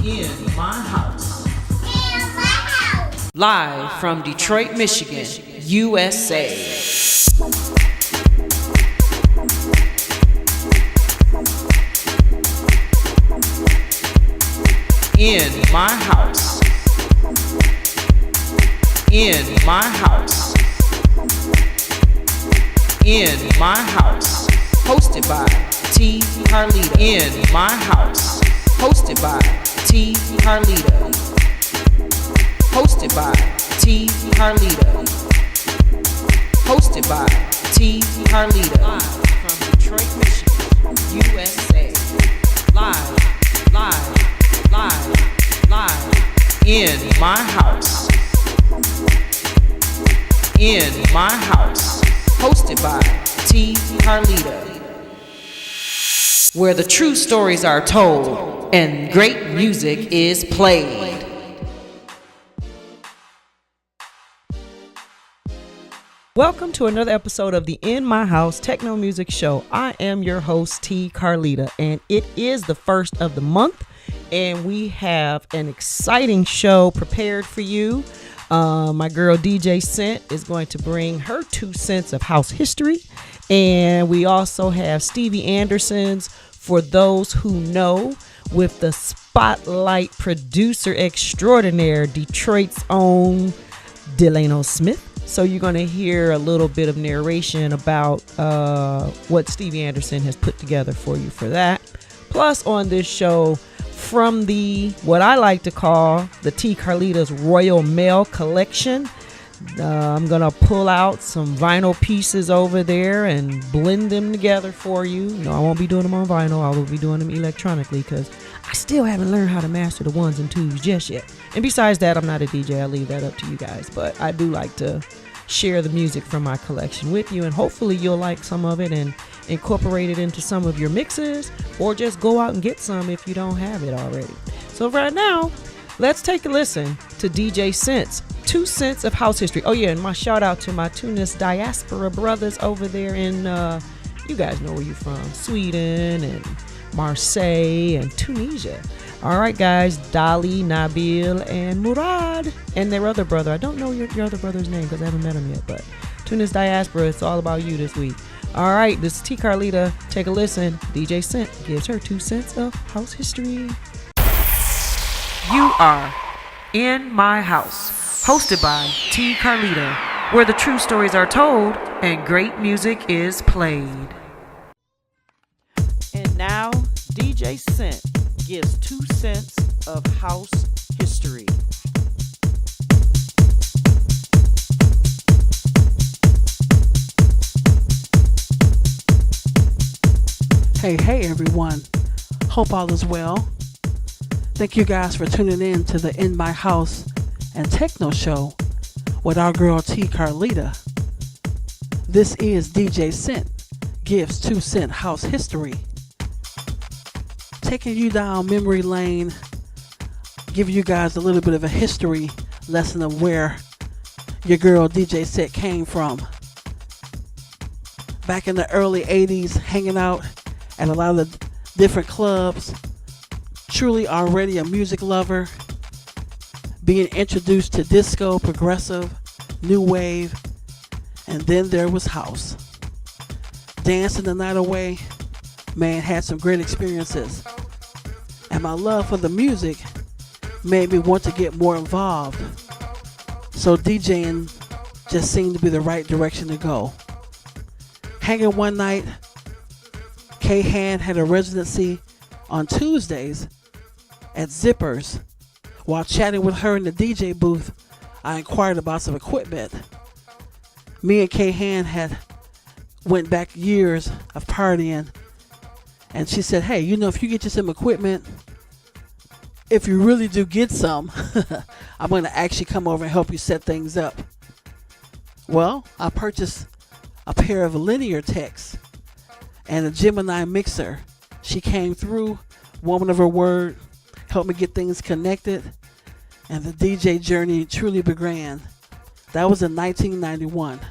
In my house. Live from Detroit, Michigan, USA. In my house. In my house. In my house. Hosted by T. Carlita. In my house. Hosted by T. Carlita. Hosted by T. Carlita. Hosted by T. Carlita. Live from Detroit, Michigan, USA. Live. In my house. In my house. Hosted by T. Carlita. Where the true stories are told and great music is played. Welcome to another episode of the In My House Techno Music Show. I am your host, T. Carlita, and it is the first of the month, and we have an exciting show prepared for you. My girl DJ Scent is going to bring her 2 cents of house history, and we also have Stevie Anderson's For Those Who Know with the spotlight producer extraordinaire, Detroit's own Delano Smith. So you're going to hear a little bit of narration about what Stevie Anderson has put together for you for that. Plus on this show, from the, what I like to call the T. Carlita's Royal Mail collection, I'm going to pull out some vinyl pieces over there and blend them together for you. No, I won't be doing them on vinyl. I will be doing them electronically because I still haven't learned how to master the ones and twos just yet. And besides that, I'm not a DJ. I leave that up to you guys. But I do like to share the music from my collection with you, and hopefully you'll like some of it and incorporate it into some of your mixes, or just go out and get some if you don't have it already. So right now, let's take a listen to DJ Scent's 2 cents of house history. Oh yeah, and my shout out to my Tunis diaspora brothers over there in, you guys know where you're from, Sweden and Marseille and Tunisia. All right, guys, Dali, Nabil, and Murad, and their other brother. I don't know your other brother's name because I haven't met him yet, but Tunis diaspora, it's all about you this week. All right, this is T. Carlita. Take a listen. DJ Scent gives her 2 cents of house history. You are In My House, hosted by T. Carlita, where the true stories are told and great music is played. And now, DJ Scent gives 2 cents of house history. Hey everyone. Hope all is well. Thank you guys for tuning in to the In My House and Techno Show with our girl T. Carlita. This is DJ Scent gives 2 cent house history. Taking you down memory lane, giving you guys a little bit of a history lesson of where your girl DJ Scent came from. Back in the early 80s, hanging out at a lot of different clubs, truly already a music lover, being introduced to disco, progressive, new wave, and then there was house. Dancing the night away, man, had some great experiences. And my love for the music made me want to get more involved. So DJing just seemed to be the right direction to go. Hanging one night, K-Han had a residency on Tuesdays at Zippers. While chatting with her in the DJ booth, I inquired about some equipment. Me and K-Han had went back years of partying, and she said, hey, you know, if you get you some equipment, if you really do get some, I'm going to actually come over and help you set things up. Well, I purchased a pair of linear techs and a Gemini mixer. She came through, woman of her word, helped me get things connected, and the DJ journey truly began. That was in 1991.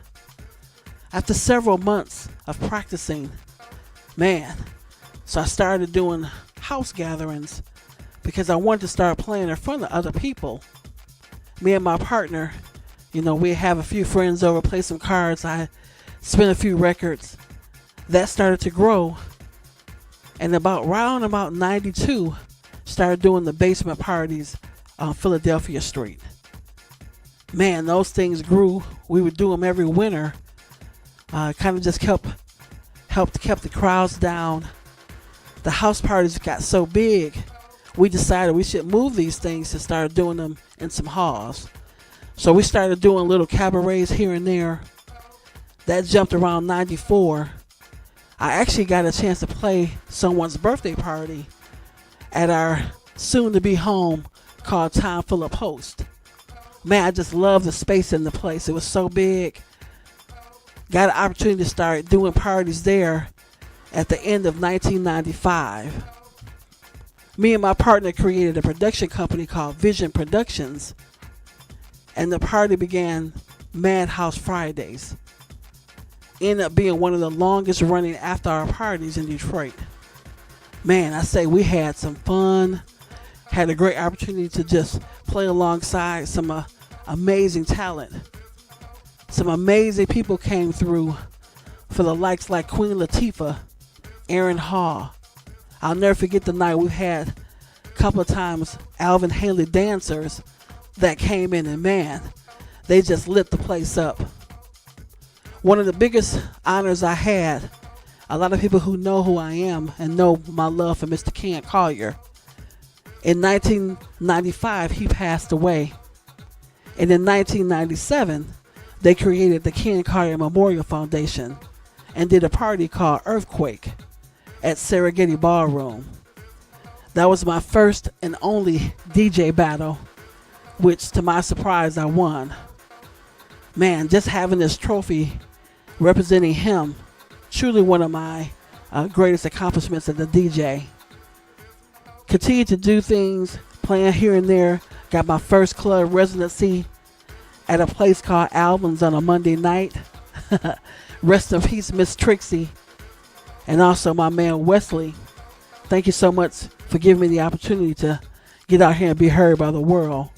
After several months of practicing, man, so I started doing house gatherings because I wanted to start playing in front of other people. Me and my partner, we have a few friends over, play some cards. I spin a few records. That started to grow. And around 92, started doing the basement parties on Philadelphia Street. Man, those things grew. We would do them every winter. Kind of just kept the crowds down. The house parties got so big, we decided we should move these things and start doing them in some halls. So we started doing little cabarets here and there. That jumped around 94. I actually got a chance to play someone's birthday party at our soon-to-be home called Time Full of Post. Man, I just love the space in the place. It was so big. Got an opportunity to start doing parties there at the end of 1995. Me and my partner created a production company called Vision Productions, and the party began Madhouse Fridays. Ended up being one of the longest running after-hour parties in Detroit. Man, I say we had some fun. Had a great opportunity to just play alongside some amazing talent. Some amazing people came through for the likes like Queen Latifah, Aaron Hall. I'll never forget the night we had a couple of times Alvin Haley dancers that came in, and man, they just lit the place up. One of the biggest honors I had, a lot of people who know who I am and know my love for Mr. Ken Collier. In 1995, he passed away. And in 1997, they created the Ken Collier Memorial Foundation and did a party called Earthquake at Serengeti Ballroom. That was my first and only DJ battle, which to my surprise I won. Man, just having this trophy representing him, truly one of my greatest accomplishments as a DJ. Continued to do things, playing here and there. Got my first club residency at a place called Albans on a Monday night. Rest in peace, Miss Trixie. And also my man Wesley. Thank you so much for giving me the opportunity to get out here and be heard by the world.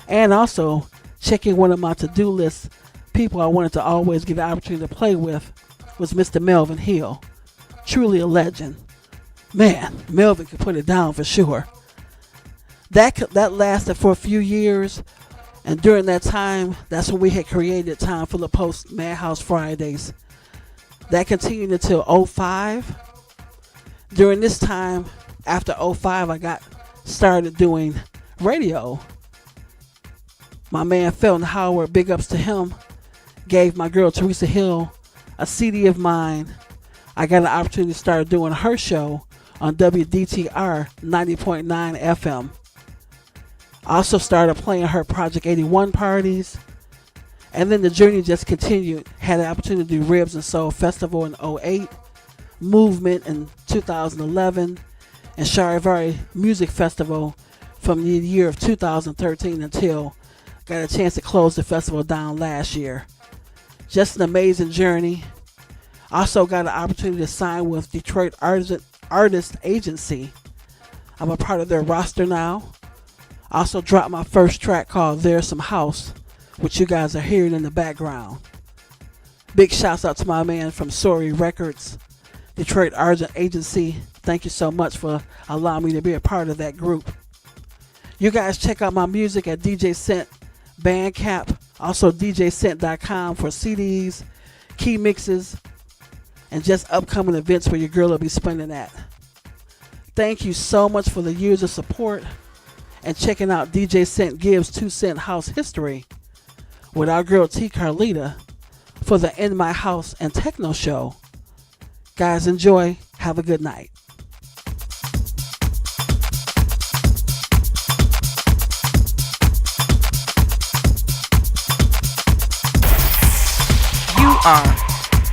And also checking one of my to-do lists. People I wanted to always get the opportunity to play with was Mr. Melvin Hill. Truly a legend. Man, Melvin could put it down for sure. That lasted for a few years, and during that time, that's when we had created Time for the Post Madhouse Fridays. That continued until 2005. During this time, after 2005, I got started doing radio. My man Felton Howard, big ups to him, gave my girl Teresa Hill a CD of mine. I got an opportunity to start doing her show on WDTR 90.9 FM. I also started playing her Project 81 parties. And then the journey just continued. Had an opportunity to do Ribs and Soul Festival in 2008, Movement in 2011, and Charivari Music Festival from the year of 2013 until got a chance to close the festival down last year. Just an amazing journey. Also got an opportunity to sign with Detroit Artist Agency. I'm a part of their roster now. Also dropped my first track called There's Some House, which you guys are hearing in the background. Big shouts out to my man from Sorry Records, Detroit Artist Agency. Thank you so much for allowing me to be a part of that group. You guys check out my music at DJ Scent Bandcamp, also DJScent.com for CDs, key mixes, and just upcoming events where your girl will be spending at. Thank you so much for the years of support and checking out DJ Scent Gives 2 Cent House History with our girl T. Carlita for the In My House and Techno show. Guys, enjoy. Have a good night. You are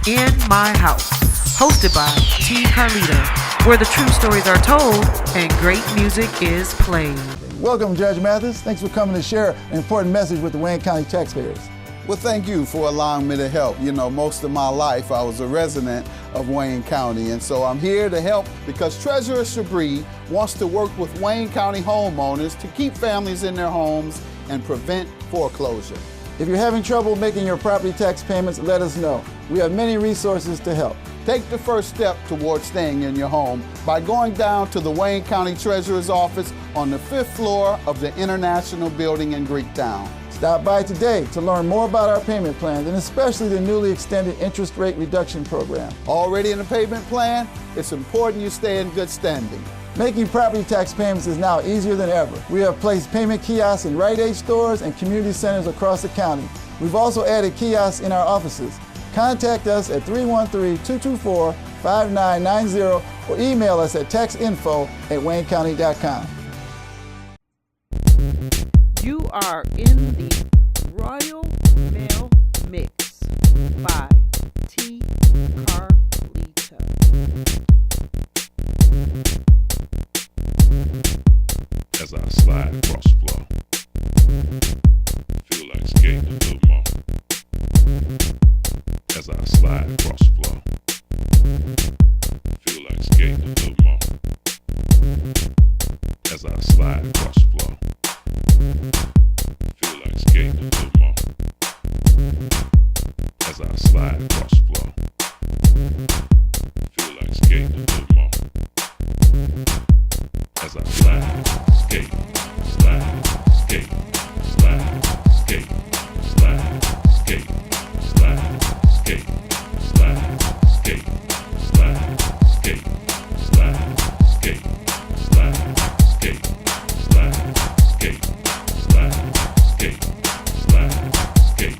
In My House, hosted by T. Carlita, where the true stories are told and great music is played. Welcome, Judge Mathis. Thanks for coming to share an important message with the Wayne County taxpayers. Well, thank you for allowing me to help. You know, most of my life I was a resident of Wayne County. And so I'm here to help because Treasurer Shabri wants to work with Wayne County homeowners to keep families in their homes and prevent foreclosure. If you're having trouble making your property tax payments, let us know. We have many resources to help. Take the first step towards staying in your home by going down to the Wayne County Treasurer's office on the 5th floor of the International Building in Greektown. Stop by today to learn more about our payment plans and especially the newly extended interest rate reduction program. Already in the payment plan? It's important you stay in good standing. Making property tax payments is now easier than ever. We have placed payment kiosks in Rite Aid stores and community centers across the county. We've also added kiosks in our offices. Contact us at 313-224-5990 or email us at taxinfo@waynecounty.com. You are in the Royal Mail Mix by T. Carlita. As I slide across the floor, feel like skating a little more. As I slide across the floor, feel like skating a little more. As I slide across the floor, feel like skating a little more. As I slide across the floor, feel like skating a little more. As I slide, skate, slide, skate, slide, skate, slide, skate, slide, skate, slide, skate, slide, skate, slide, skate, slide, skate, slide, skate, slide, skate, slide, skate.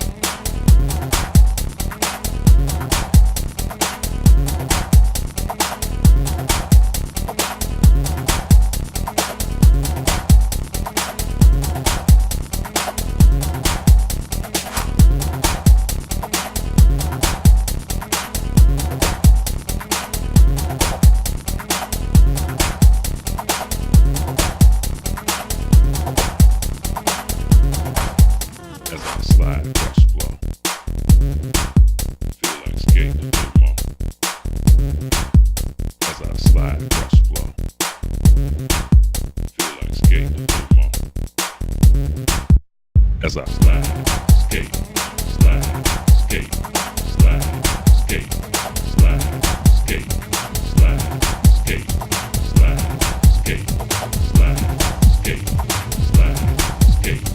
As I slide, skate, slide, skate, slide, skate, slide, skate, slide, skate, slide, skate, slide, skate, slide, skate.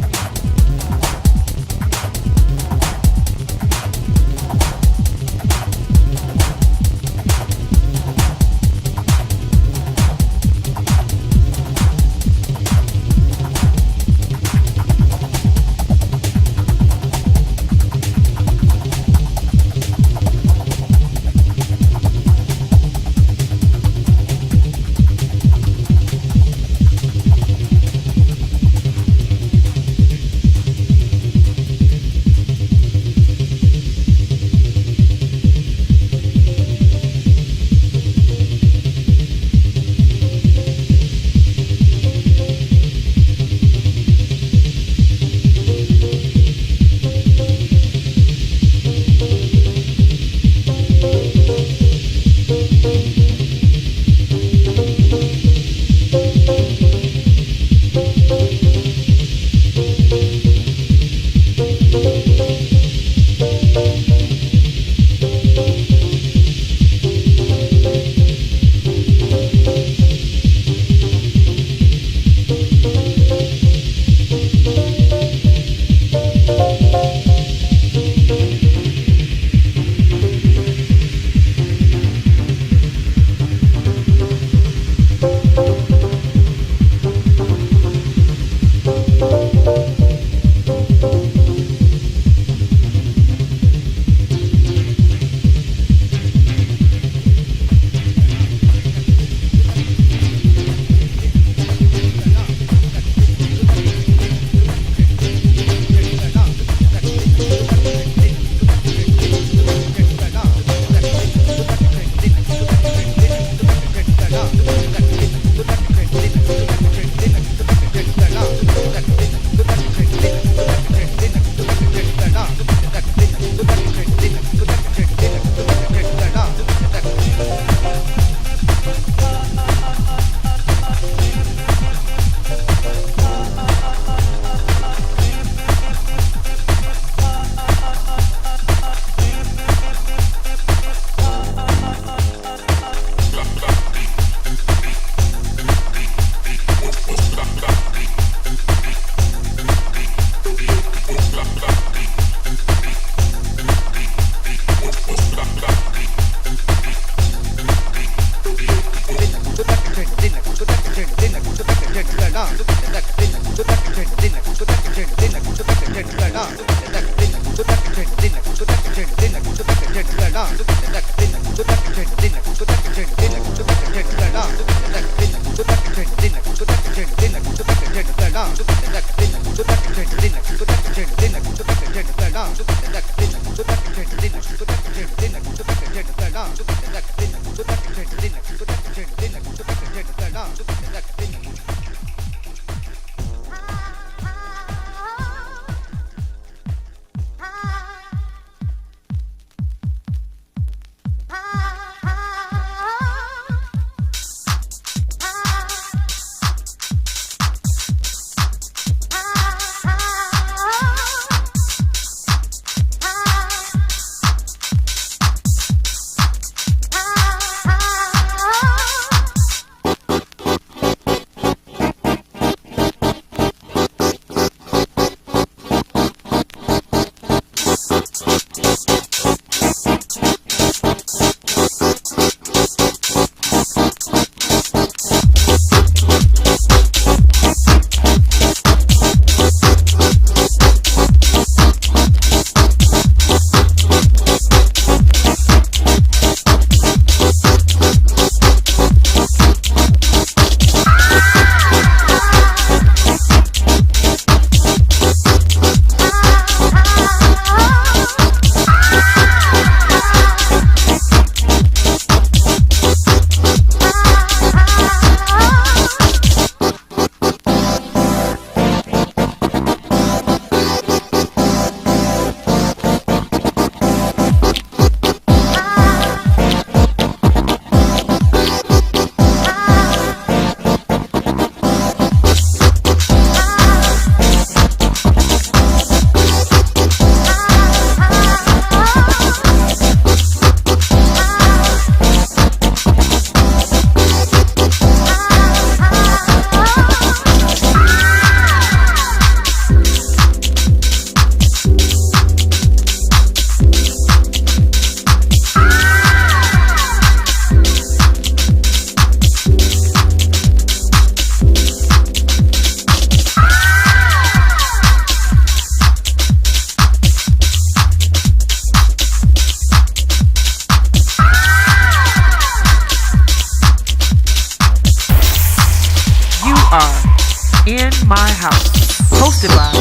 In My House, hosted by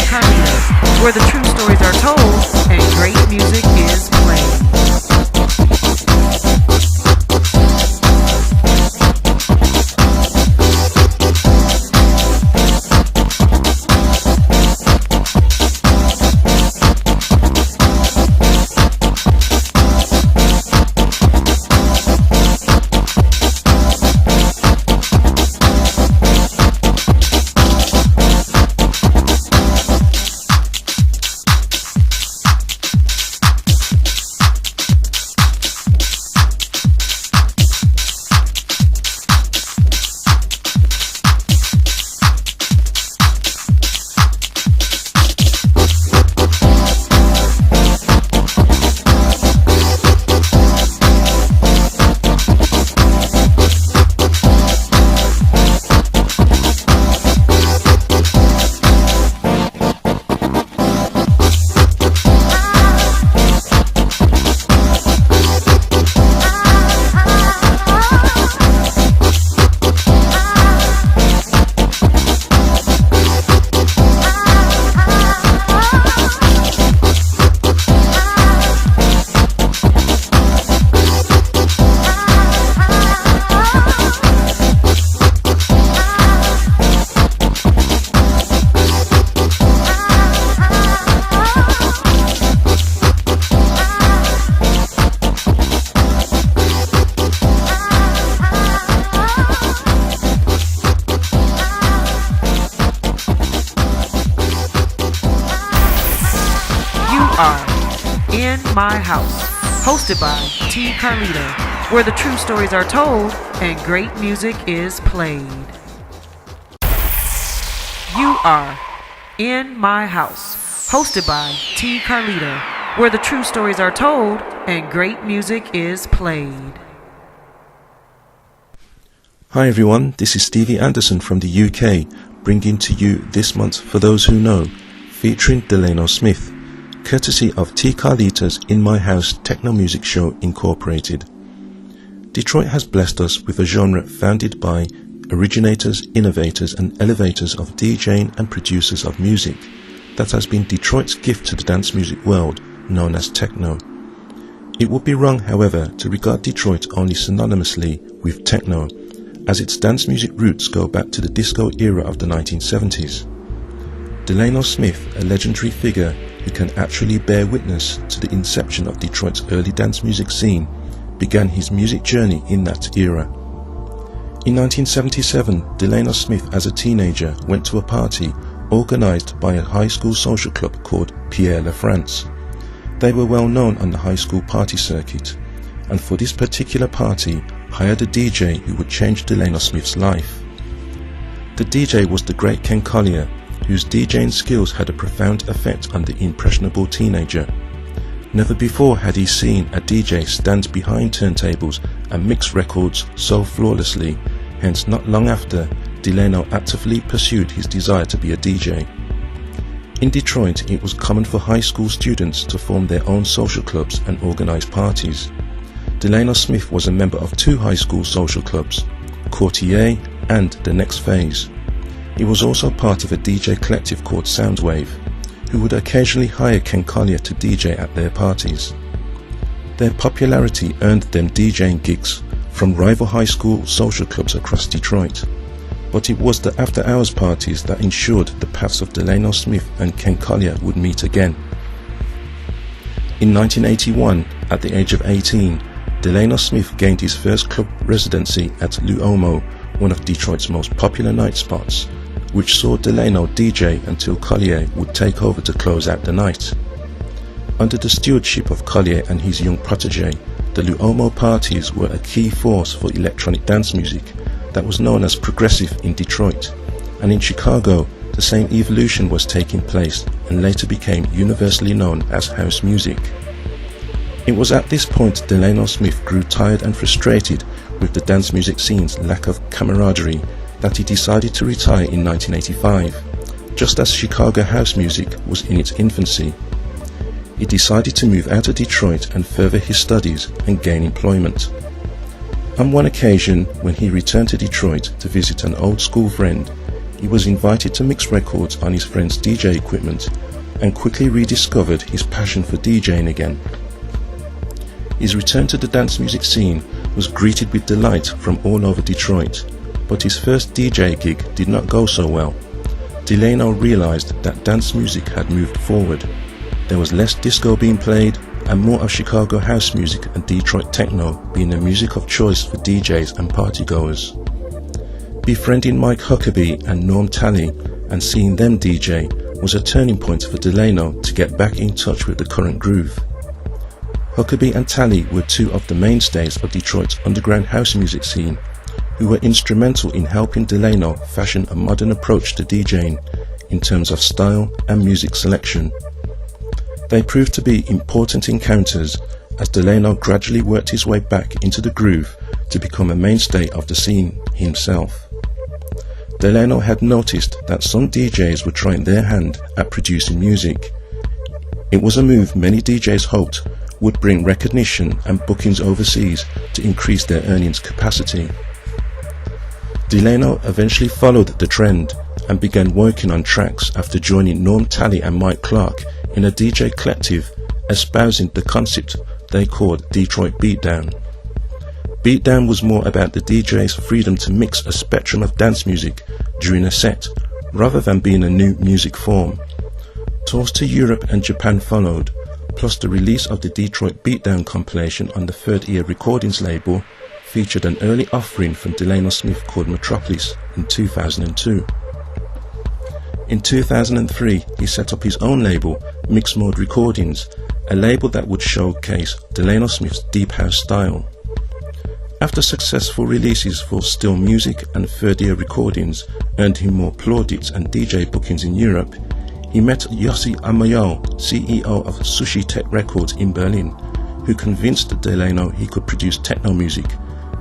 Carlita, where the true stories are told and great music is played. In My House, hosted by Carlita, where the true stories are told and great music is played. You are In My House, hosted by Carlita, where the true stories are told and great music is played. Hi everyone, this is Stevie Anderson from the UK, bringing to you this month For Those Who Know, featuring Delano Smith, courtesy of Carlita's In My House Techno Music Show Incorporated. Detroit has blessed us with a genre founded by originators, innovators and elevators of DJing and producers of music that has been Detroit's gift to the dance music world, known as techno. It would be wrong, however, to regard Detroit only synonymously with techno, as its dance music roots go back to the disco era of the 1970s. Delano Smith, a legendary figure who can actually bear witness to the inception of Detroit's early dance music scene, began his music journey in that era. In 1977, Delano Smith as a teenager went to a party organized by a high school social club called Pierre La France. They were well known on the high school party circuit, and for this particular party hired a DJ who would change Delano Smith's life. The DJ was the great Ken Collier, whose DJing skills had a profound effect on the impressionable teenager. Never before had he seen a DJ stand behind turntables and mix records so flawlessly, hence not long after, Delano actively pursued his desire to be a DJ. In Detroit, it was common for high school students to form their own social clubs and organize parties. Delano Smith was a member of two high school social clubs, Courtier and The Next Phase. He was also part of a DJ collective called Soundwave, who would occasionally hire Ken Collier to DJ at their parties. Their popularity earned them DJing gigs from rival high school social clubs across Detroit, but it was the after-hours parties that ensured the paths of Delano Smith and Ken Collier would meet again. In 1981, at the age of 18, Delano Smith gained his first club residency at Luomo, one of Detroit's most popular night spots, which saw Delano DJ until Collier would take over to close out the night. Under the stewardship of Collier and his young protege, the Luomo parties were a key force for electronic dance music that was known as progressive in Detroit, and in Chicago the same evolution was taking place and later became universally known as house music. It was at this point Delano Smith grew tired and frustrated with the dance music scene's lack of camaraderie that he decided to retire in 1985, just as Chicago house music was in its infancy. He decided to move out of Detroit and further his studies and gain employment. On one occasion, when he returned to Detroit to visit an old school friend, he was invited to mix records on his friend's DJ equipment and quickly rediscovered his passion for DJing again. His return to the dance music scene was greeted with delight from all over Detroit, but his first DJ gig did not go so well. Delano realized that dance music had moved forward. There was less disco being played and more of Chicago house music and Detroit techno being the music of choice for DJs and partygoers. Befriending Mike Huckabee and Norm Talley and seeing them DJ was a turning point for Delano to get back in touch with the current groove. Huckabee and Talley were two of the mainstays of Detroit's underground house music scene, who were instrumental in helping Delano fashion a modern approach to DJing in terms of style and music selection. They proved to be important encounters as Delano gradually worked his way back into the groove to become a mainstay of the scene himself. Delano had noticed that some DJs were trying their hand at producing music. It was a move many DJs hoped would bring recognition and bookings overseas to increase their earnings capacity. Delano eventually followed the trend and began working on tracks after joining Norm Talley and Mike Clark in a DJ collective espousing the concept they called Detroit Beatdown. Beatdown was more about the DJ's freedom to mix a spectrum of dance music during a set, rather than being a new music form. Tours to Europe and Japan followed, plus the release of the Detroit Beatdown compilation on the Third Ear Recordings label featured an early offering from Delano Smith called Metropolis in 2002. In 2003, he set up his own label, Mix Mode Recordings, a label that would showcase Delano Smith's deep house style. After successful releases for Still Music and Third Ear Recordings earned him more plaudits and DJ bookings in Europe, he met Yossi Amayal, CEO of Sushi Tech Records in Berlin, who convinced Delano he could produce techno music,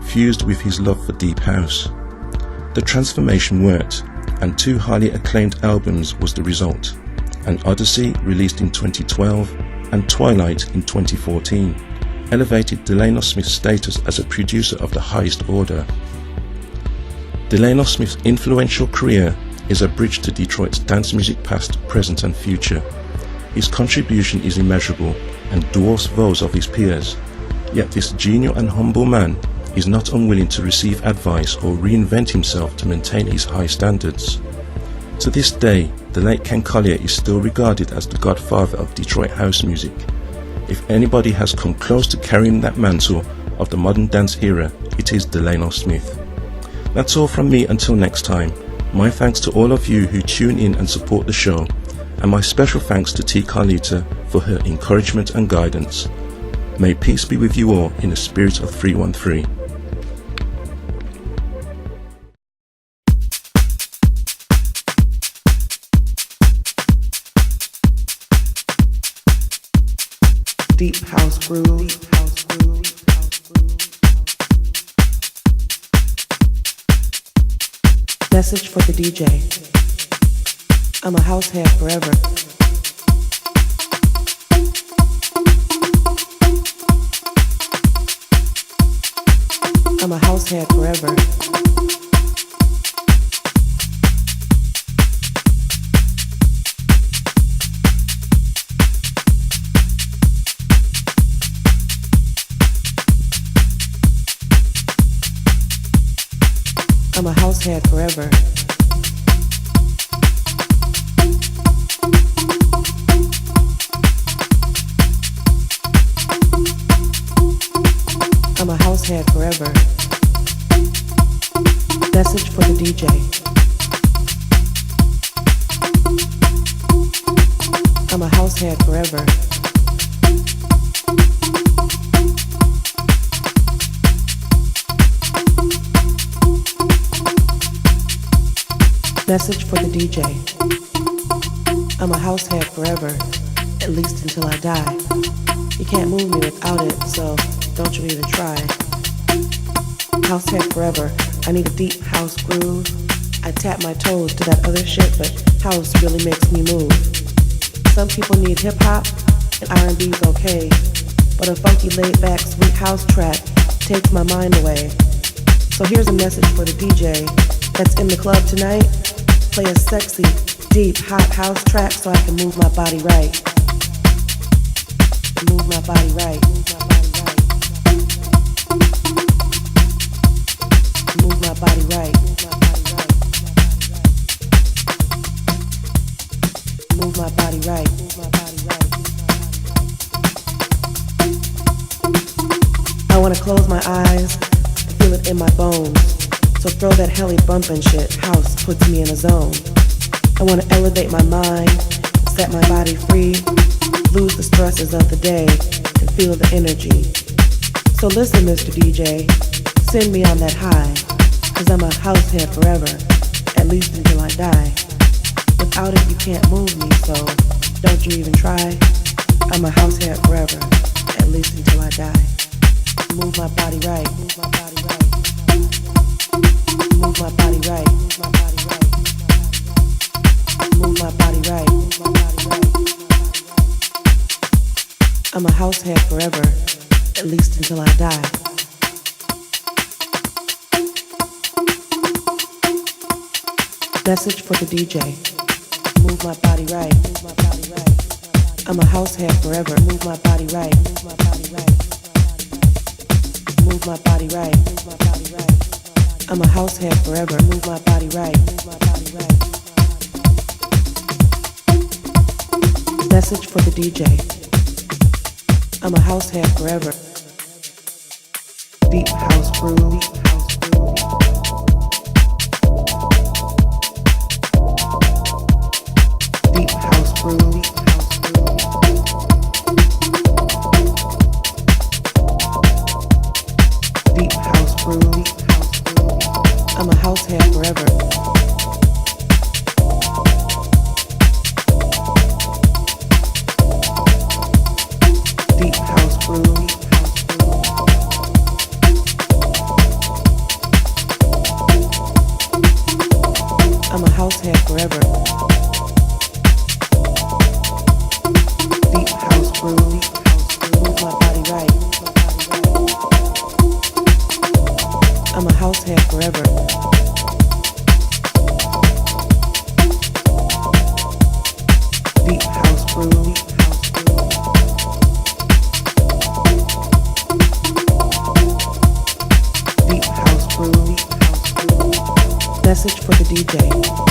fused with his love for deep house. The transformation worked, and two highly acclaimed albums was the result, An Odyssey released in 2012 and Twilight in 2014, elevated Delano Smith's status as a producer of the highest order. Delano Smith's influential career is a bridge to Detroit's dance music past, present and future. His contribution is immeasurable and dwarfs those of his peers, yet this genial and humble man is not unwilling to receive advice or reinvent himself to maintain his high standards. To this day, the late Ken Collier is still regarded as the godfather of Detroit house music. If anybody has come close to carrying that mantle of the modern dance era, it is Delano Smith. That's all from me until next time. My thanks to all of you who tune in and support the show, and my special thanks to T. Carlita for her encouragement and guidance. May peace be with you all in the spirit of 313. Deep house groove. Message for the DJ. I'm a house head forever. I'm a house head forever. I'm a house head forever. I'm a house head forever. Message for the DJ. I'm a house head forever. Message for the DJ. I'm a house head forever, at least until I die. You can't move me without it, so don't you even try. House head forever, I need a deep house groove. I tap my toes to that other shit, but house really makes me move. Some people need hip hop, and R&B's okay, but a funky laid back sweet house track takes my mind away. So here's a message for the DJ that's in the club tonight. Play a sexy, deep, hot house track so I can move my body right. Move my body right. Move my body right. Move my body right. I wanna close my eyes and feel it in my bones. So throw that helly bumpin' shit, house puts me in a zone. I wanna elevate my mind, set my body free, lose the stresses of the day, and feel the energy. So listen, Mr. DJ, send me on that high, 'cause I'm a house head forever, at least until I die. Without it, you can't move me, so don't you even try. I'm a house head forever, at least until I die. Move my body right, move my body right. Move my body right. Move my body right. I'm a house head forever, at least until I die. Message for the DJ. Move my body right. I'm a house head forever. Move my body right. Move my body right. I'm a house head forever. Move my body right. Message for the DJ. I'm a house head forever. Deep house groove. Deep house groove. Deep house groove. I'm a house head forever. Deep house groove. I'm a house head forever. Deep house groove. Move my body right. I'm a house head forever. Deep house groove. Just for the DJ.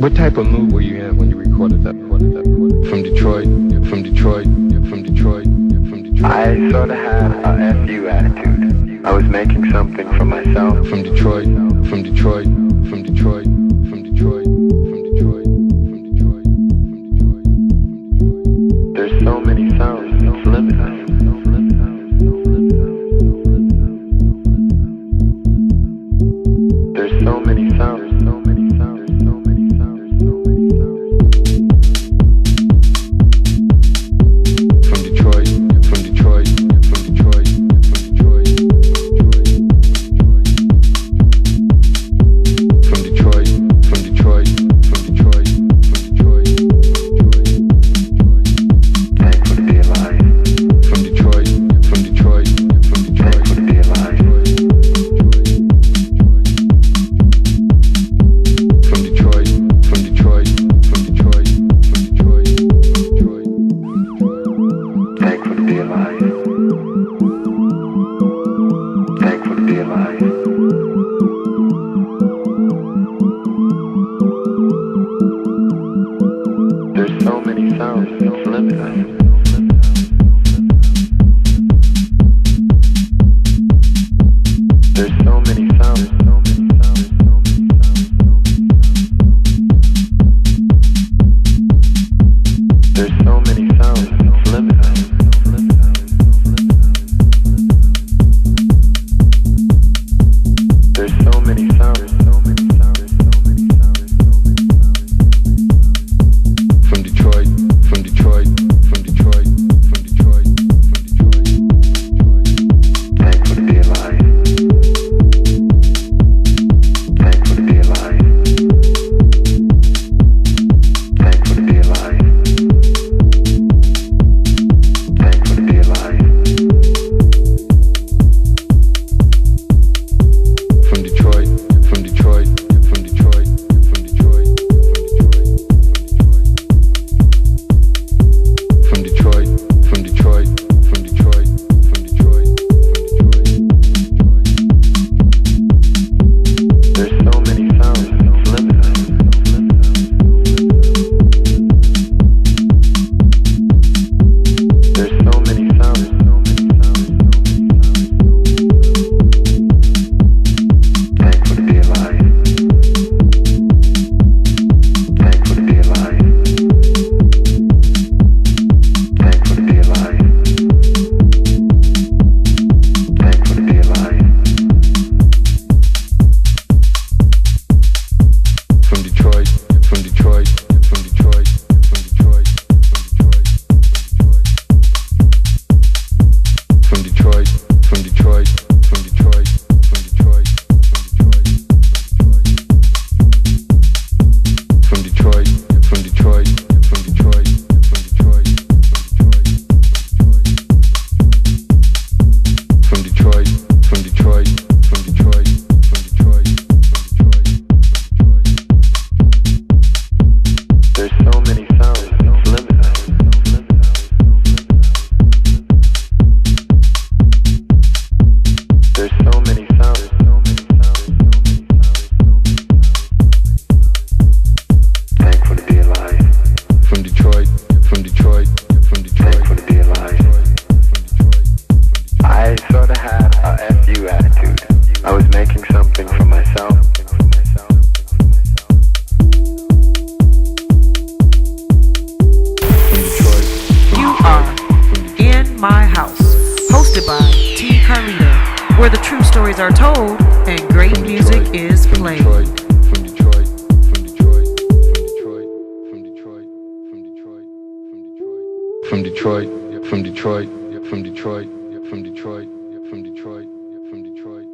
What type of mood were you in when you recorded that? From Detroit, from Detroit, from Detroit, from Detroit. I sort of had a FU attitude. I was making something for myself. From Detroit, from Detroit, from Detroit, from Detroit, from Detroit, from Detroit, from Detroit, from Detroit. There's so many sounds, it's limitless. There's so many sounds, so many sounds, so many sounds, so many sounds. From Detroit, from Detroit, from Detroit, from Detroit, from Detroit, from Detroit, from Detroit, from Detroit, Thankful to be alive. from Detroit, from Detroit, from Detroit. Thankful to be alive. From Detroit, from Detroit, from Detroit, from Detroit, from Detroit. Thankful to be alive. Thankful to be alive. There's so many sounds, it's limitless. There's so many sounds, so many sounds, so many sounds. There's so many sounds, it's limitless. There's so many sounds, so many sounds, so many sounds, so many sounds. From Detroit, from Detroit, from Detroit, from Detroit, from Detroit, from Detroit. Thankful to be alive. I was making something for myself. You are In My House, hosted by T. Carlita, where the true stories are told and great music is played. From Detroit, from Detroit, from Detroit, from Detroit, from Detroit, from Detroit, from Detroit.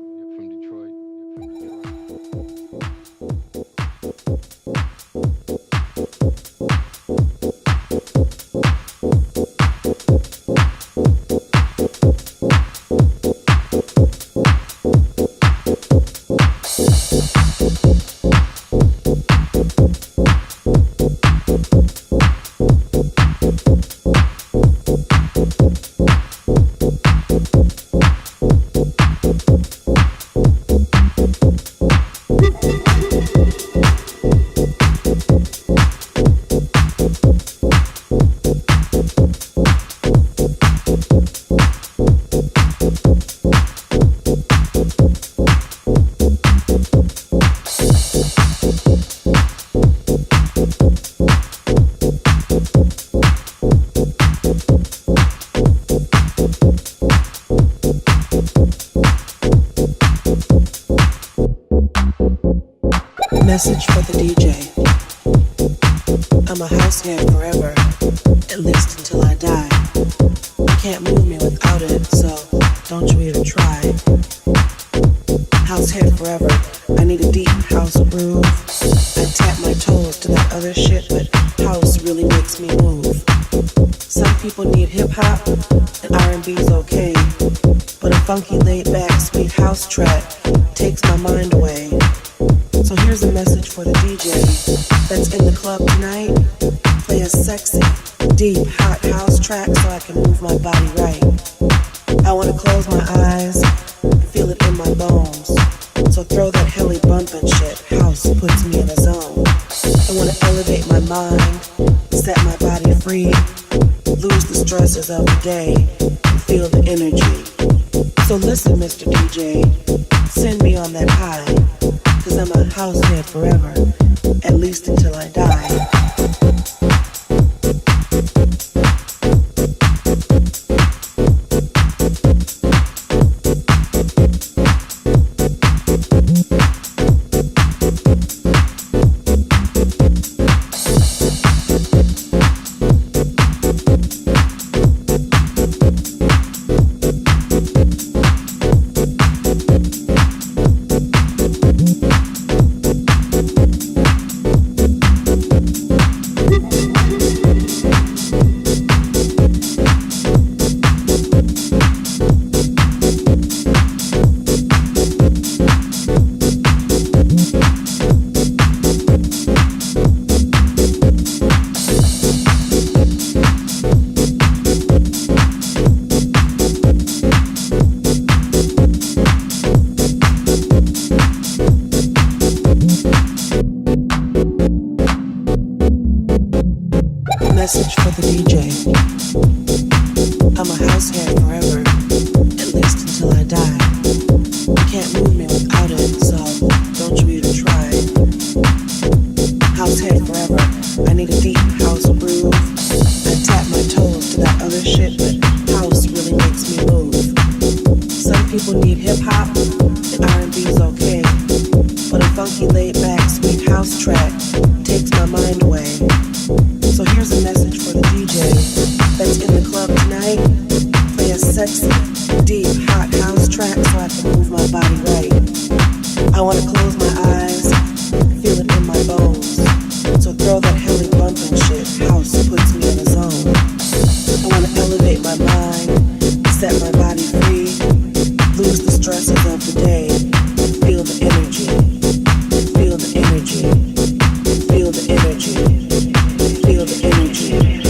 Message for the DJ. I'm a househead forever, at least until I die. You can't move me without it, so don't you even try. Househead forever, I need a deep house groove. I tap my toes to that other shit, but house really makes me move. Some people need hip-hop, and R&B's okay, but a funky laid-back sweet house track takes my mind away. So here's a message for the DJ that's in the club tonight. Play a sexy, deep, hot house track so I can move my body right. I want to close my eyes and feel it in my bones. So throw that helly bumpin' shit. House puts me in a zone. I want to elevate my mind, set my body free, lose the stresses of the day, and feel the energy. So listen, Mr. DJ, send me on that high. 'Cause I'm a househead forever, at least until I die. Message for the DJ. I'm a househead forever, at least until I die. You can't move me without it, so don't you even try. Househead forever, I need a deep house groove. I tap my toes to that other shit, but house really makes me move. Some people need hip-hop, and R&B's okay, but a funky laid-back sweet house track takes my mind away. So here's a message for the DJ that's in the club tonight. Play a sexy, deep, hot house track so I can move my body right. I want to close my eyes, feel it in my bones. So throw that helly bumpin' shit. House puts me in a zone. I want to elevate my mind, set my body free, lose the stresses of the day, feel the energy, feel the energy, feel the energy. Feel the energy.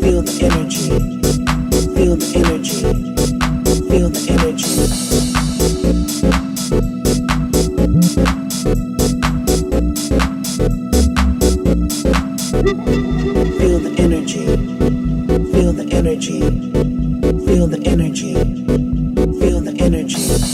Feel the energy. Feel the energy. Feel the energy. Feel the energy. Feel the energy. Feel the energy. Feel the energy.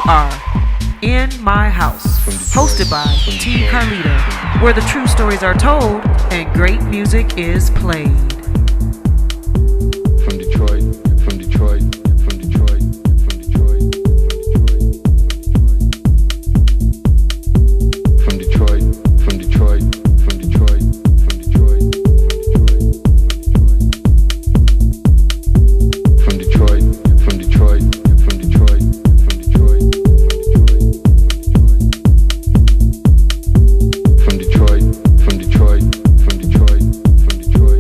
are In My House, hosted by T. Carlita, where the true stories are told and great music is played. From Detroit, from Detroit, from Detroit, from Detroit, from Detroit, from Detroit, from Detroit, from Detroit, from Detroit, from Detroit, from Detroit, from Detroit, from Detroit, from Detroit, from Detroit, from Detroit.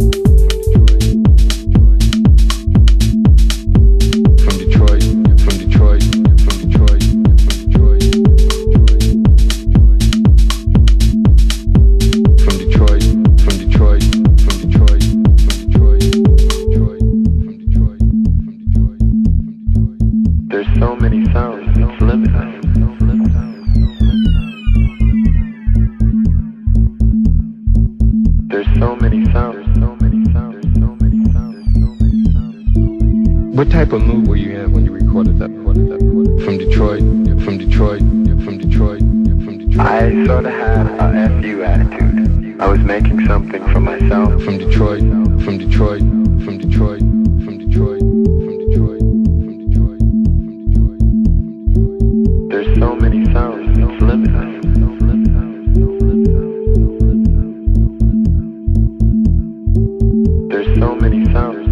What type of mood were you in when you recorded that? From Detroit, from Detroit, from Detroit, from Detroit. I sort of had a FU attitude. I was making something for myself. From Detroit, from Detroit, from Detroit, from Detroit, from Detroit, from Detroit, from Detroit. There's so many sounds, it's limitless. There's so many sounds.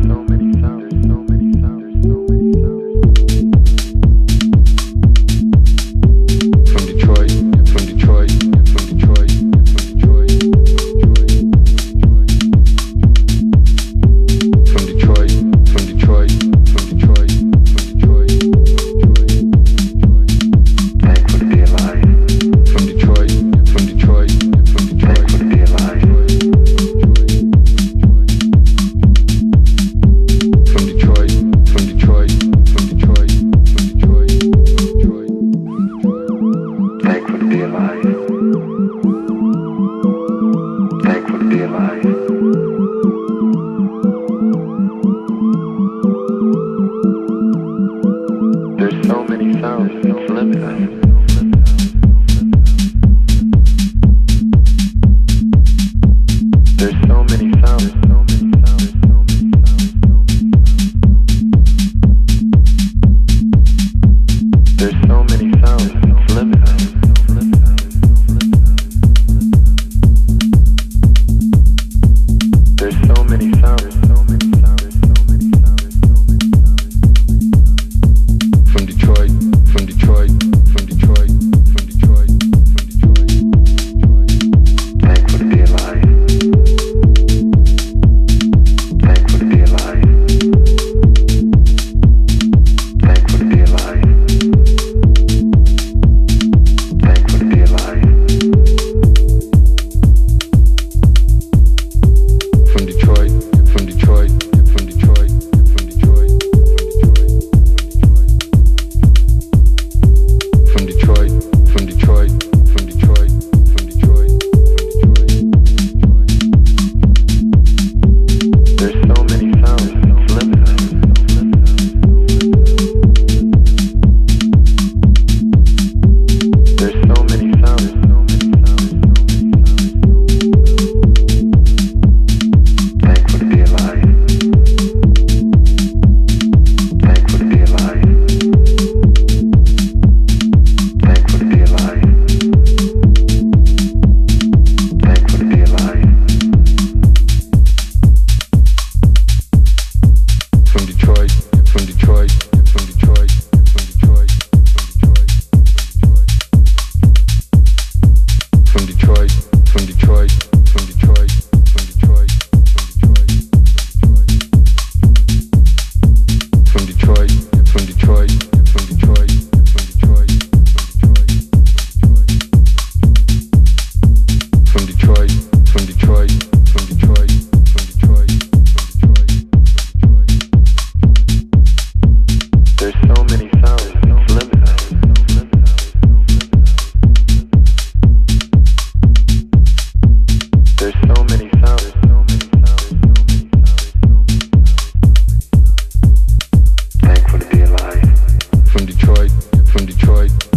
From Detroit,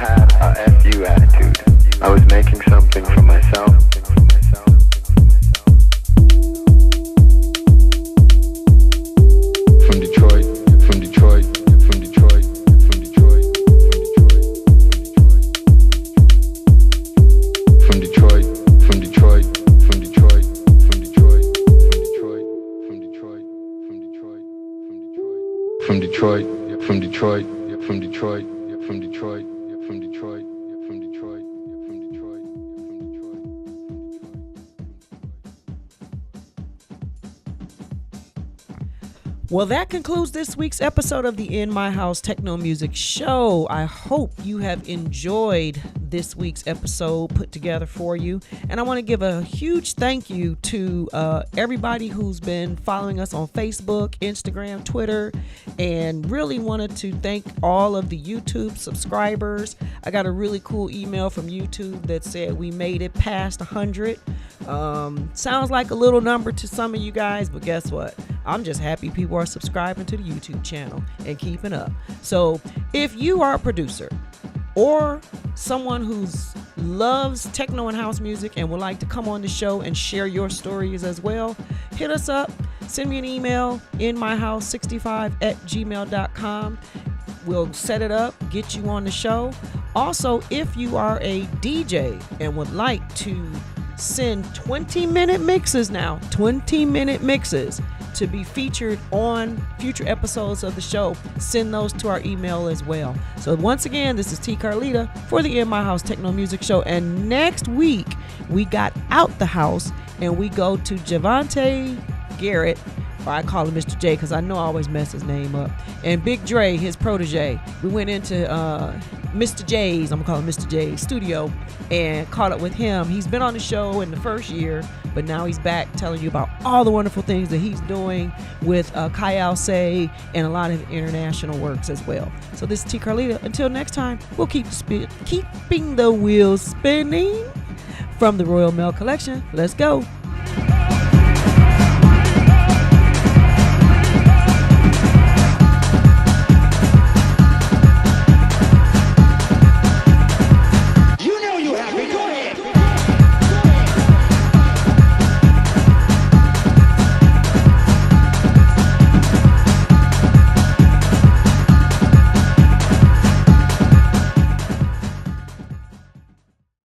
had a FU attitude. I was making something for myself. From Detroit, from Detroit, from Detroit, from Detroit, from Detroit, from Detroit, from Detroit, from Detroit, from Detroit, from Detroit, from Detroit, from Detroit, from Detroit, from Detroit, from Detroit, from Detroit, from Detroit, from Detroit, from Detroit. Well, that concludes this week's episode of the In My House Techno Music Show. I hope you have enjoyed this week's episode put together for you. And I want to give a huge thank you to everybody who's been following us on Facebook, Instagram, Twitter, and really wanted to thank all of the YouTube subscribers. I got a really cool email from YouTube that said we made it past 100. Sounds like a little number to some of you guys, but guess what? I'm just happy people are subscribing to the YouTube channel and keeping up. So if you are a producer or someone who loves techno and house music and would like to come on the show and share your stories as well, hit us up. Send me an email, inmyhouse65@gmail.com. We'll set it up, get you on the show. Also, if you are a DJ and would like to send 20-minute mixes now, 20-minute mixes to be featured on future episodes of the show, send those to our email as well. So once again, this is T. Carlita for the In My House Techno Music Show. And next week, we got out the house and we go to Javante Garrett, or I call him Mr. J because I know I always mess his name up, and Big Dre, his protege. We went into Mr. J's, I'm gonna call him Mr. J's studio, and caught up with him. He's been on the show in the first year, but now he's back telling you about all the wonderful things that he's doing with Kyle Say and a lot of international works as well. So this is T. Carlita. Until next time, we'll keeping the wheels spinning from the Royal Mail Collection. Let's go.